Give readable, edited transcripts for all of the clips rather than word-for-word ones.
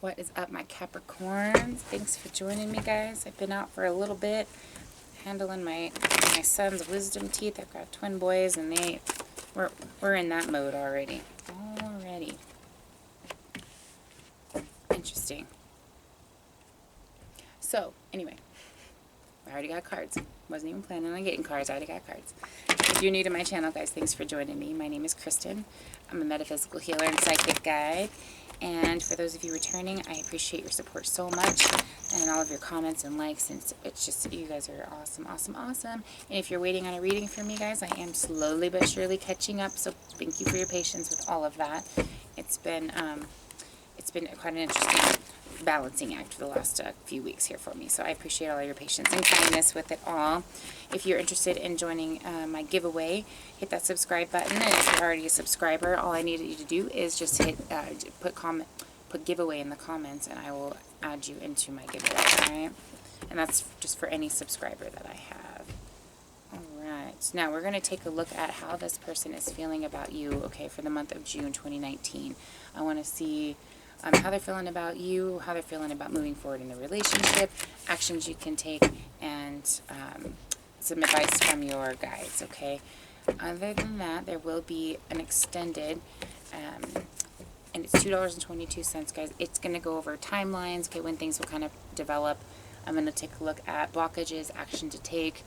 What is up, my Capricorns? Thanks for joining me, guys. I've been out for a little bit, handling my son's wisdom teeth. I've got twin boys, and we're in that mode already. Interesting. So, anyway, I already got cards. Wasn't even planning on getting cards. I already got cards. If you're new to my channel, guys, thanks for joining me. My name is Kristen. I'm a metaphysical healer and psychic guide. And for those of you returning, I appreciate your support so much and all of your comments and likes. And it's just, you guys are awesome, awesome, awesome. And if you're waiting on a reading from me, guys, I am slowly but surely catching up. So thank you for your patience with all of that. It's been quite an interesting balancing act for the last few weeks here for me. So I appreciate all your patience and kindness with it all. If you're interested in joining my giveaway, hit that subscribe button. And if you're already a subscriber, all I need you to do is just hit put giveaway in the comments, and I will add you into my giveaway. Alright? And that's just for any subscriber that I have. Alright, now we're going to take a look at how this person is feeling about you, okay, for the month of June 2019. I want to see how they're feeling about you, how they're feeling about moving forward in the relationship, actions you can take, and some advice from your guides, okay? Other than that, there will be an extended, and it's $2.22, guys. It's going to go over timelines, okay, when things will kind of develop. I'm going to take a look at blockages, action to take,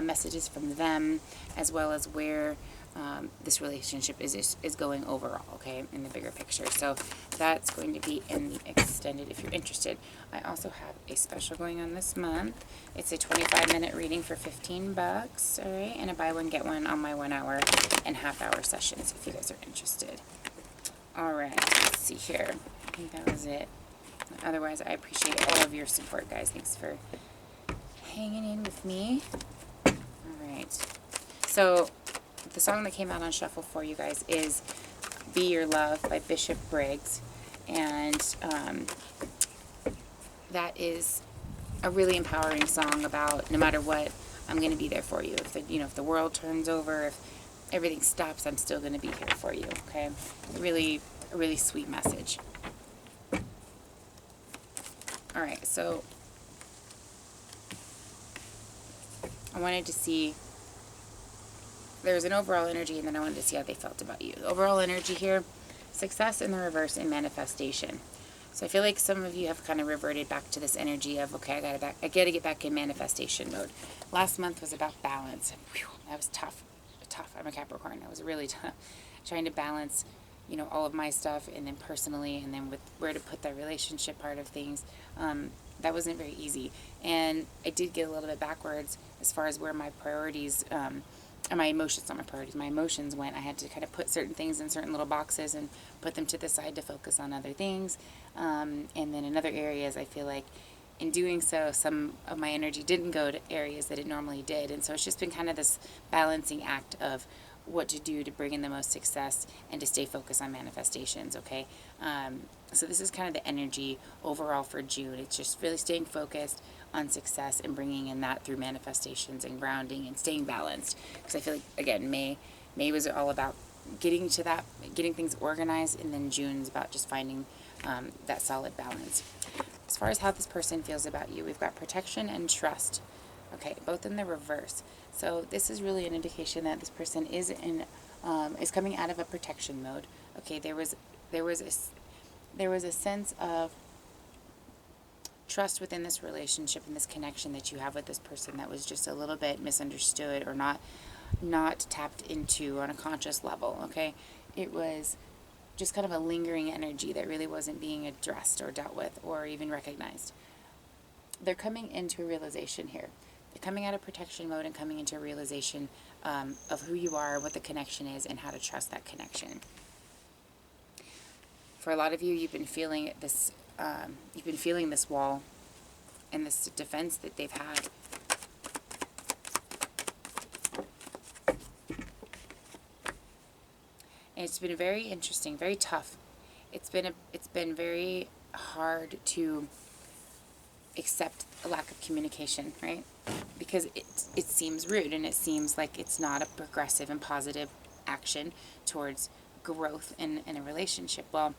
messages from them, as well as where this relationship is going overall, okay, in the bigger picture. So that's going to be in the extended if you're interested. I also have a special going on this month. It's a 25-minute reading for $15, all right, and a buy one get one on my 1 hour and half-hour sessions if you guys are interested. All right, let's see here. I think that was it. Otherwise, I appreciate all of your support, guys. Thanks for hanging in with me. All right, so the song that came out on shuffle for you guys is Be Your Love by Bishop Briggs, and that is a really empowering song about no matter what, I'm going to be there for you. If the world turns over, if everything stops, I'm still going to be here for you, okay? A really sweet message. All right, so I wanted to see, there was an overall energy, and then I wanted to see how they felt about you. The overall energy here, success in the reverse and manifestation. So I feel like some of you have kind of reverted back to this energy of, okay, I got to get back in manifestation mode. Last month was about balance. Whew, that was tough. I'm a Capricorn. That was really tough. Trying to balance, all of my stuff, and then personally, and then with where to put that relationship part of things. That wasn't very easy. And I did get a little bit backwards as far as where my priorities, my emotions went. I had to kind of put certain things in certain little boxes and put them to the side to focus on other things. And then in other areas, I feel like in doing so, some of my energy didn't go to areas that it normally did. And so it's just been kind of this balancing act of what to do to bring in the most success and to stay focused on manifestations, okay? So this is kind of the energy overall for June. It's just really staying focused on success and bringing in that through manifestations and grounding and staying balanced. Because I feel like, again, May was all about getting things organized, and then June's about just finding that solid balance. As far as how this person feels about you, we've got protection and trust, okay, both in the reverse. So this is really an indication that this person is coming out of a protection mode. Okay, there was a sense of trust within this relationship and this connection that you have with this person that was just a little bit misunderstood or not tapped into on a conscious level, okay? It was just kind of a lingering energy that really wasn't being addressed or dealt with or even recognized. They're coming into a realization here. They're coming out of protection mode and coming into a realization of who you are, what the connection is, and how to trust that connection. For a lot of you, you've been feeling this wall and this defense that they've had. And it's been very interesting, very tough. It's been very hard to accept a lack of communication, right? Because it seems rude, and it seems like it's not a progressive and positive action towards growth in a relationship. Well,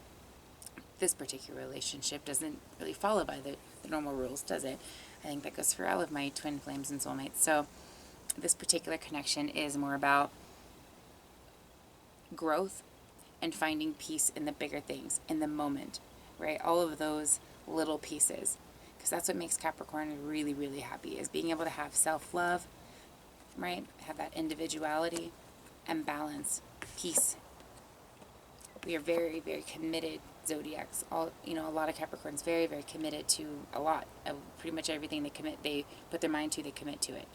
this particular relationship doesn't really follow by the normal rules, does it? I think that goes for all of my twin flames and soulmates. So this particular connection is more about growth and finding peace in the bigger things, in the moment, right? All of those little pieces. Because that's what makes Capricorn really, really happy, is being able to have self-love, right? Have that individuality and balance, peace. We are very, very committed zodiacs. A lot of Capricorns very, very committed to a lot of pretty much everything they put their mind to, they commit to it.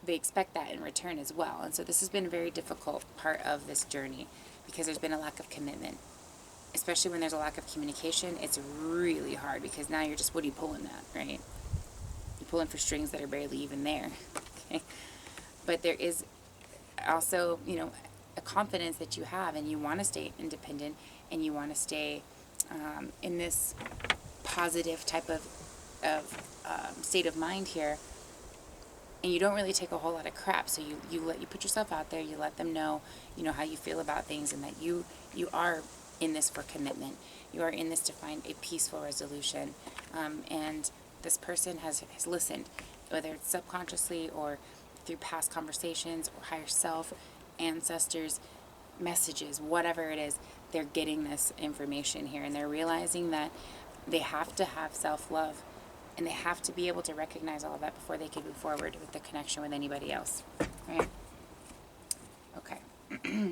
They expect that in return as well. And so this has been a very difficult part of this journey because there's been a lack of commitment. Especially when there's a lack of communication, it's really hard because now you're just, what are you pulling at, right? You're pulling for strings that are barely even there. Okay? But there is also, a confidence that you have, and you want to stay independent, and you want to stay in this positive type of state of mind here. And you don't really take a whole lot of crap, so you put yourself out there, you let them know, how you feel about things, and that you are in this for commitment. You are in this to find a peaceful resolution. And this person has listened, whether it's subconsciously or through past conversations or higher self, ancestors, messages, whatever it is, they're getting this information here, and they're realizing that they have to have self-love, and they have to be able to recognize all of that before they can move forward with the connection with anybody else, right? Okay.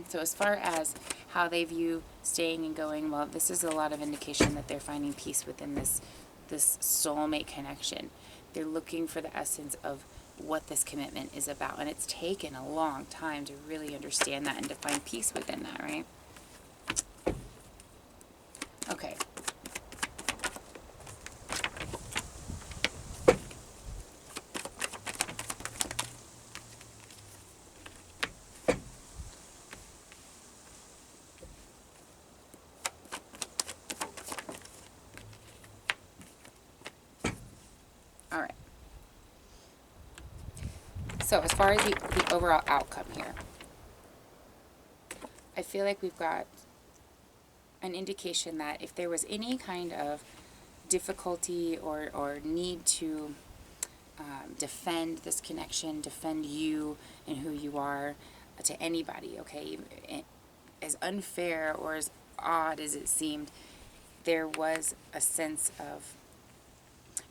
So as far as how they view staying and going, well, this is a lot of indication that they're finding peace within this soulmate connection. They're looking for the essence of what this commitment is about, and it's taken a long time to really understand that and to find peace within that, right? Okay. All right. So as far as the overall outcome here, I feel like we've got an indication that if there was any kind of difficulty or need to defend this connection, defend you and who you are to anybody, okay, as unfair or as odd as it seemed, there was a sense of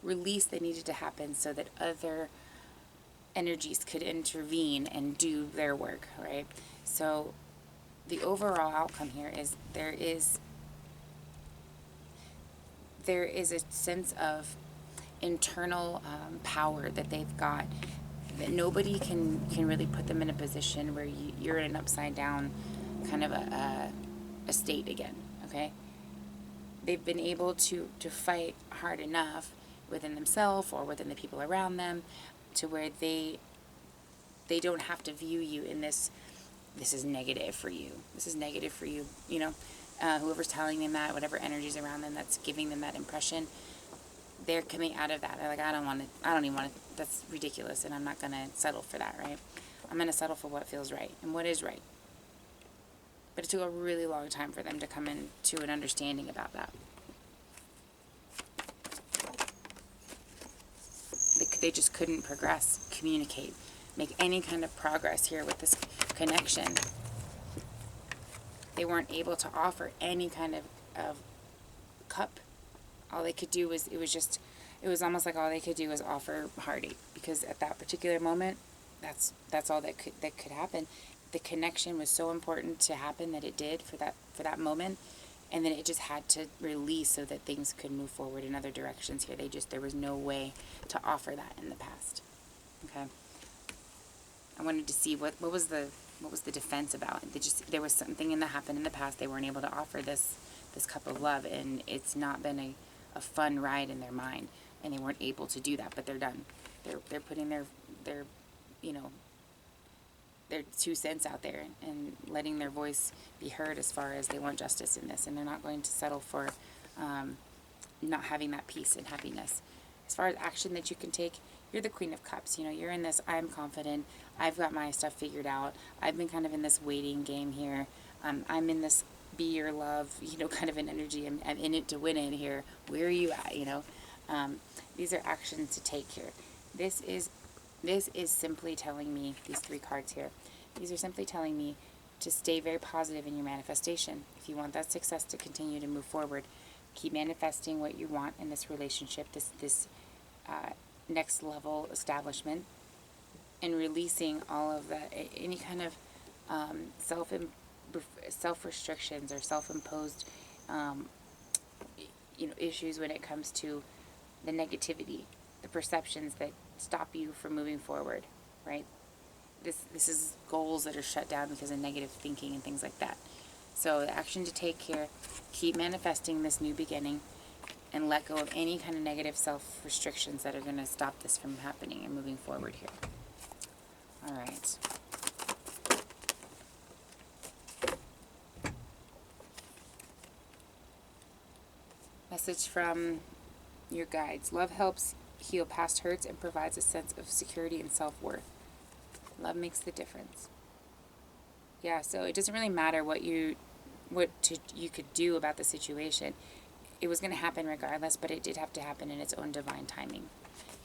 release that needed to happen so that other energies could intervene and do their work, right? So the overall outcome here is there is a sense of internal power that they've got, that nobody can really put them in a position where you're in an upside down kind of a state again, okay? They've been able to fight hard enough within themselves or within the people around them to where they don't have to view you in this is negative for you. This is negative for you, whoever's telling them that, whatever energies around them that's giving them that impression, they're coming out of that. They're like, I don't even want to, that's ridiculous, and I'm not going to settle for that, right? I'm going to settle for what feels right and what is right. But it took a really long time for them to come into an understanding about that. They just couldn't progress, communicate, make any kind of progress here with this connection. They weren't able to offer any kind of cup. All they could do was, it was almost like all they could do was offer heartache, because at that particular moment, that's all that could happen. The connection was so important to happen that it did for that moment, and then it just had to release so that things could move forward in other directions here. There was no way to offer that in the past. Okay. I wanted to see what was the defense about. There was something that happened in the past. They weren't able to offer this cup of love, and it's not been a fun ride in their mind, and they weren't able to do that. But they're done. They're putting their 2 cents out there and letting their voice be heard as far as they want justice in this, and they're not going to settle for not having that peace and happiness. As far as action that you can take, you're the Queen of Cups. You're in this, I'm confident, I've got my stuff figured out, I've been kind of in this waiting game here, I'm in this be your love, you know, kind of an energy. I'm in it to win it here. Where are you at, you know? These are actions to take here. This is simply telling me, these 3 cards here, these are simply telling me to stay very positive in your manifestation. If you want that success to continue to move forward, keep manifesting what you want in this relationship, this next level establishment, and releasing all of that, any kind of self-restrictions or self-imposed you know, issues when it comes to the negativity, the perceptions that stop you from moving forward, right? This is goals that are shut down because of negative thinking and things like that. So the action to take here, keep manifesting this new beginning, and let go of any kind of negative self-restrictions that are going to stop this from happening and moving forward here. All right. Message from your guides. Love helps heal past hurts and provides a sense of security and self-worth. Love makes the difference. Yeah, so it doesn't really matter what you could do about the situation. It was going to happen regardless, but it did have to happen in its own divine timing.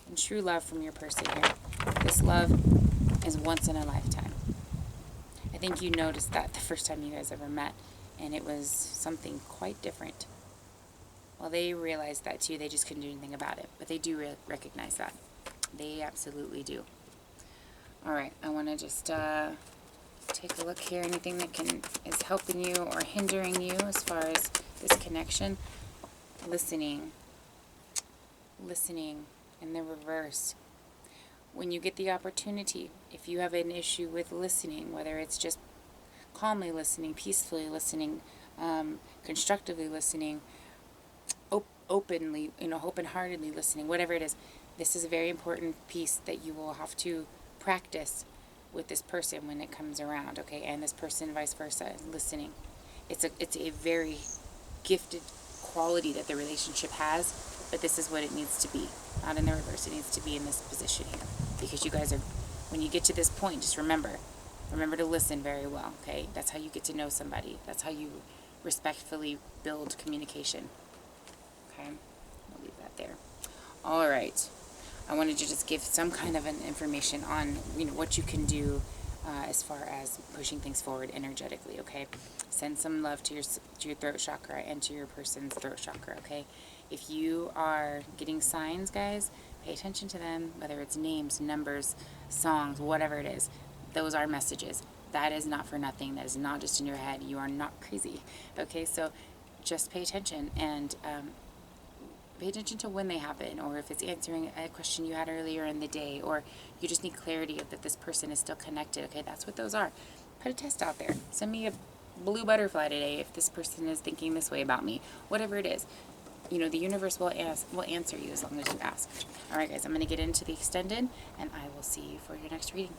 And true love from your person here. This love is once in a lifetime. I think you noticed that the first time you guys ever met, and it was something quite different. Well, they realized that too. They just couldn't do anything about it. But they do recognize that. They absolutely do. All right, I want to just take a look here. Anything that is helping you or hindering you as far as this connection. Listening in the reverse. When you get the opportunity, if you have an issue with listening, whether it's just calmly listening, peacefully listening, constructively listening, openly, you know, open-heartedly listening, whatever it is, this is a very important piece that you will have to practice with this person when it comes around, okay? And this person vice versa, listening. It's a very gifted quality that the relationship has, but this is what it needs to be. Not in the reverse. It needs to be in this position here. Because you guys are, when you get to this point, just remember to listen very well, okay? That's how you get to know somebody. That's how you respectfully build communication. Okay? We'll leave that there. All right. I wanted to just give some kind of an information on, you know, what you can do as far as pushing things forward energetically, okay? Send some love to your throat chakra and to your person's throat chakra, okay? If you are getting signs, guys, pay attention to them, whether it's names, numbers, songs, whatever it is. Those are messages. That is not for nothing. That is not just in your head. You are not crazy, okay? So just pay attention, and pay attention to when they happen, or if it's answering a question you had earlier in the day, or you just need clarity that this person is still connected, okay? That's what those are. Put a test out there. Send me a blue butterfly today if this person is thinking this way about me. Whatever it is. You know, the universe will answer you as long as you ask. All right, guys, I'm going to get into the extended, and I will see you for your next reading.